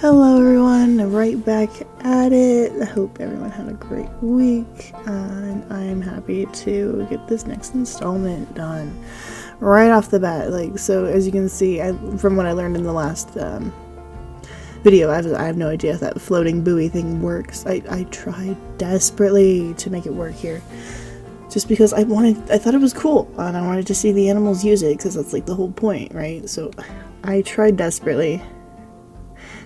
Hello everyone, right back at it. I hope everyone had a great week, and I'm happy to get this next installment done right off the bat. So as you can see, from what I learned in the last video, I have no idea if that floating buoy thing works. I tried desperately to make it work here, just because I thought it was cool, and I wanted to see the animals use it, because that's like the whole point, right? So I tried desperately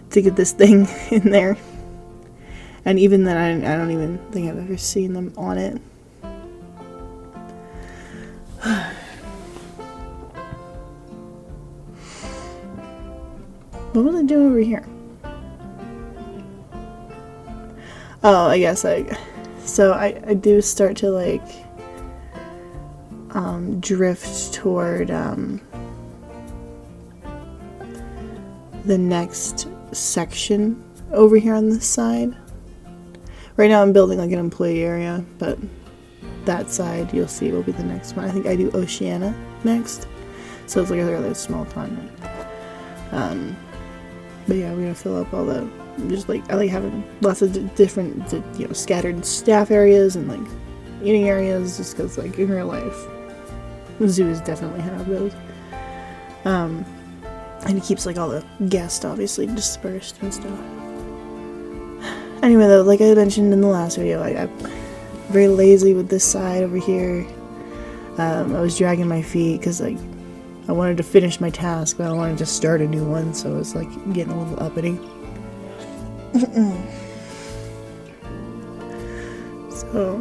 to get this thing in there, and even then I don't even think I've ever seen them on it. What was I doing over here? Oh, I guess I do start to drift toward the next section over here on this side. Right now I'm building like an employee area, but that side you'll see will be the next one. I think I do Oceania next, so it's like a really small continent. But yeah, we're gonna fill up all the I like having lots of different scattered staff areas and like eating areas, just because like in real life zoos definitely have those. And it keeps like all the guests obviously dispersed and stuff. Anyway though, like I mentioned in the last video, I'm very lazy with this side over here. I was dragging my feet because I wanted to finish my task, but I wanted to start a new one, so it's like getting a little uppity. So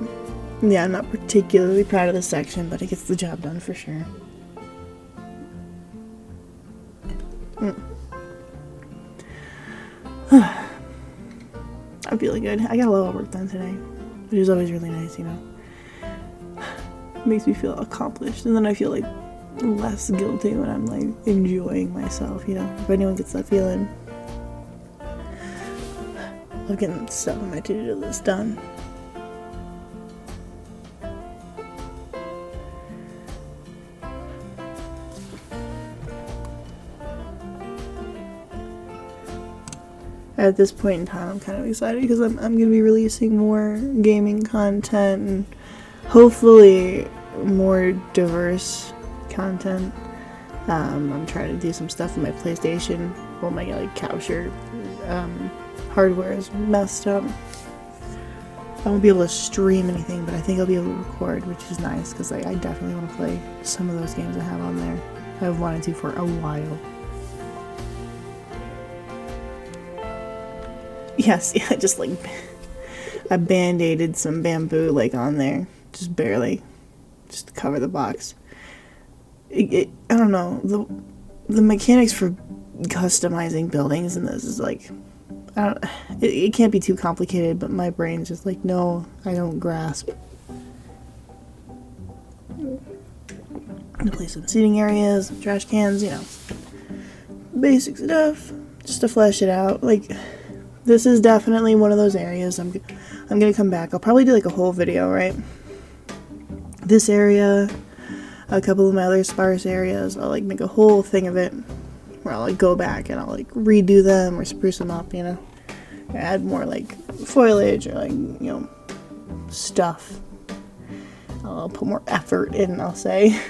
yeah, I'm not particularly proud of this section, but it gets the job done for sure. I'm feeling good. I got a lot of work done today, which is always really nice, It makes me feel accomplished, and then I feel like less guilty when I'm like enjoying myself, if anyone gets that feeling of getting stuff on my to-do list done. At this point in time, I'm kind of excited because I'm going to be releasing more gaming content and hopefully more diverse content. I'm trying to do some stuff with my PlayStation. Well, my capture hardware is messed up. I won't be able to stream anything, but I think I'll be able to record, which is nice because I definitely want to play some of those games I have on there. I've wanted to for a while. Yes, yeah, just like I band-aided some bamboo on there, just barely, just to cover the box. I don't know, the mechanics for customizing buildings in this is it can't be too complicated, but my brain's just like, no, I don't grasp. I'm gonna place some seating areas, some trash cans, basic stuff, just to flesh it out. This is definitely one of those areas I'm gonna come back. I'll probably do a whole video, right? This area, a couple of my other sparse areas, I'll make a whole thing of it where I'll go back and I'll redo them or spruce them up, add more foliage or stuff. I'll put more effort in, I'll say.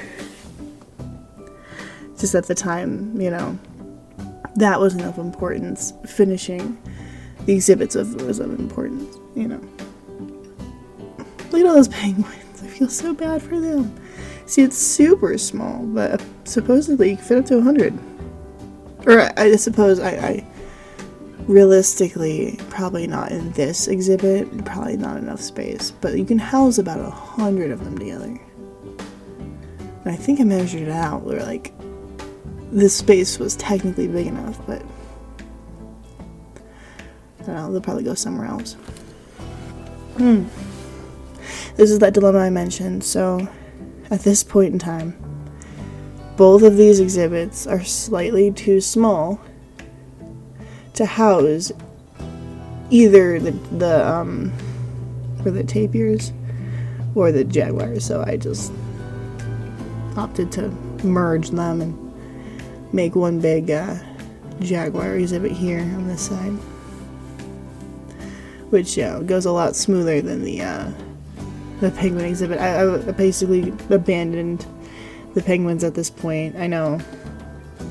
Just at the time, that wasn't of importance. Finishing the exhibits was of importance, Look at all those penguins. I feel so bad for them. See, it's super small, but supposedly you can fit up to 100. Or I suppose I realistically, probably not in this exhibit, probably not enough space, but you can house about 100 of them together. And I think I measured it out where this space was technically big enough, but I don't know, they'll probably go somewhere else. This is that dilemma I mentioned. So at this point in time, both of these exhibits are slightly too small to house either the tapirs or the jaguars, so I just opted to merge them and make one big jaguar exhibit here on this side, which goes a lot smoother than the penguin exhibit. I basically abandoned the penguins at this point. I know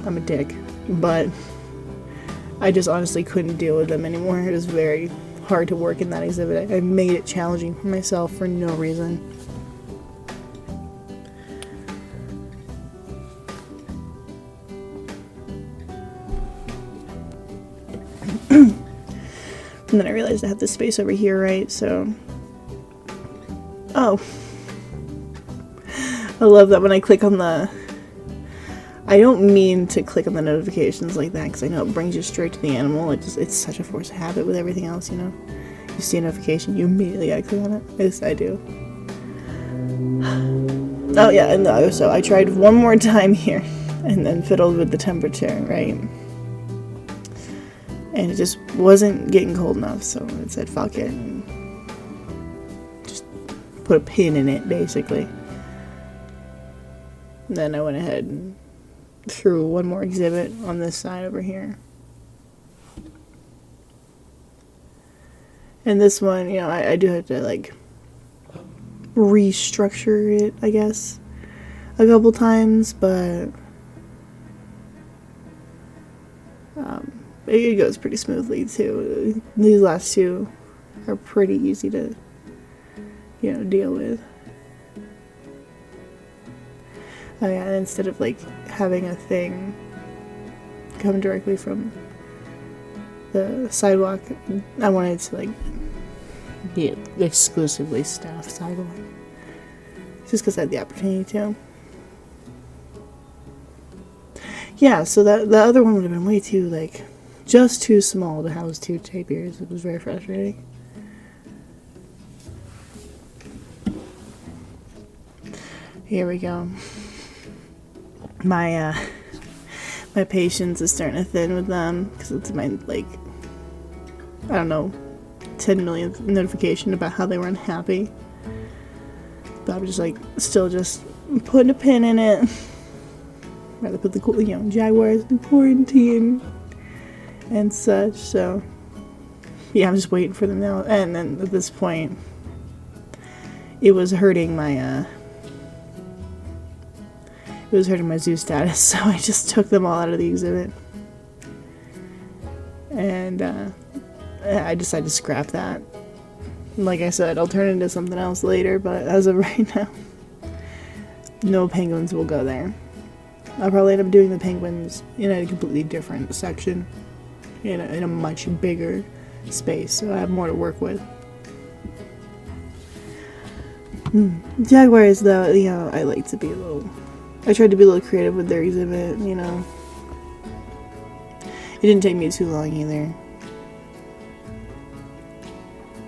I'm a dick, but I just honestly couldn't deal with them anymore. It was very hard to work in that exhibit. I made it challenging for myself for no reason. And then I realized I had this space over here, right? So, oh, I love that when I click on I don't mean to click on the notifications like that, because I know it brings you straight to the animal. It's such a force of habit with everything else, you know? You see a notification, you immediately gotta click on it. Yes, I do. Oh yeah, and so I tried one more time here, and then fiddled with the temperature, right? And it just wasn't getting cold enough, so it said fuck it, and just put a pin in it, basically. And then I went ahead and threw one more exhibit on this side over here. And this one, you know, I do have to, like, restructure it, I guess, a couple times, but it goes pretty smoothly, too. These last two are pretty easy to, you know, deal with. Oh yeah, and instead of, like, having a thing come directly from the sidewalk, I wanted to, like, be exclusively staff sidewalk. Just because I had the opportunity to. Yeah, so the other one would have been way too, like, just too small to house two tapirs. It was very frustrating. Here we go. My patience is starting to thin with them, because it's my, like, I don't know, 10 millionth notification about how they were unhappy. But I'm just, like, still just putting a pin in it. Rather put the, you know, jaguars in quarantine and such, so yeah, I'm just waiting for them now. And then at this point, it was hurting my zoo status, so I just took them all out of the exhibit. And I decided to scrap that. Like I said, I'll turn it into something else later, but as of right now, no penguins will go there. I'll probably end up doing the penguins in a completely different section, in a much bigger space, so I have more to work with. Jaguars, though, you know, I like to be I tried to be a little creative with their exhibit, you know. It didn't take me too long either.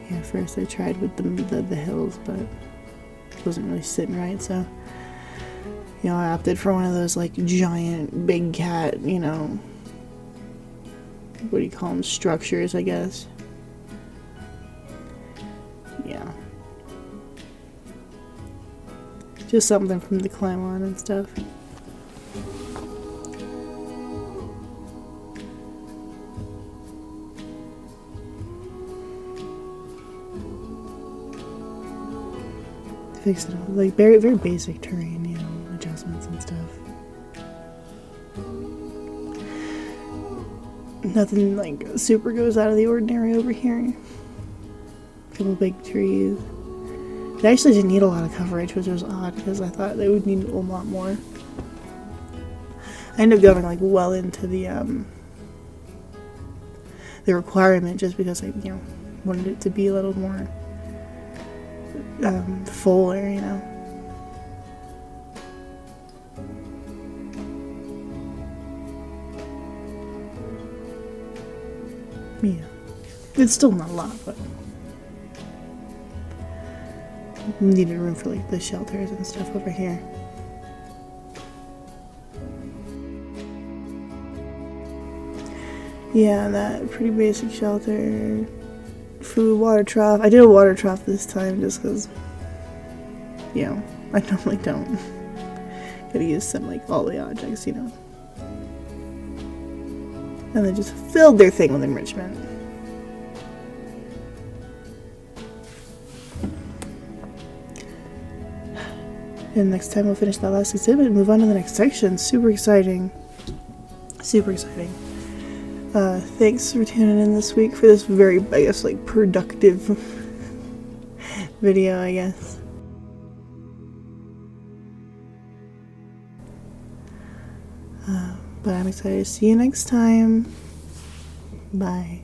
Yeah, first I tried with the hills, but it wasn't really sitting right, so, you know, I opted for one of those, like, giant, big cat, you know, what do you call them, structures, I guess. Yeah. Just something from to climb on and stuff. Fix it all, like, very, very basic terrain, you know, adjustments and stuff. Nothing, like, super goes out of the ordinary over here. A couple big trees. They actually didn't need a lot of coverage, which was odd, because I thought they would need a lot more. I ended up going, like, well into the requirement, just because I, you know, wanted it to be a little more fuller, you know. Yeah. It's still not a lot, but needed room for, like, the shelters and stuff over here. Yeah, that pretty basic shelter. Food, water trough. I did a water trough this time just because, you know, I normally don't. Gotta use some, like, all the objects, you know. And they just filled their thing with enrichment. And next time we'll finish that last exhibit and move on to the next section. Super exciting. Super exciting. Thanks for tuning in this week for this very, I guess, like, productive video, I guess. But I'm excited to see you next time. Bye.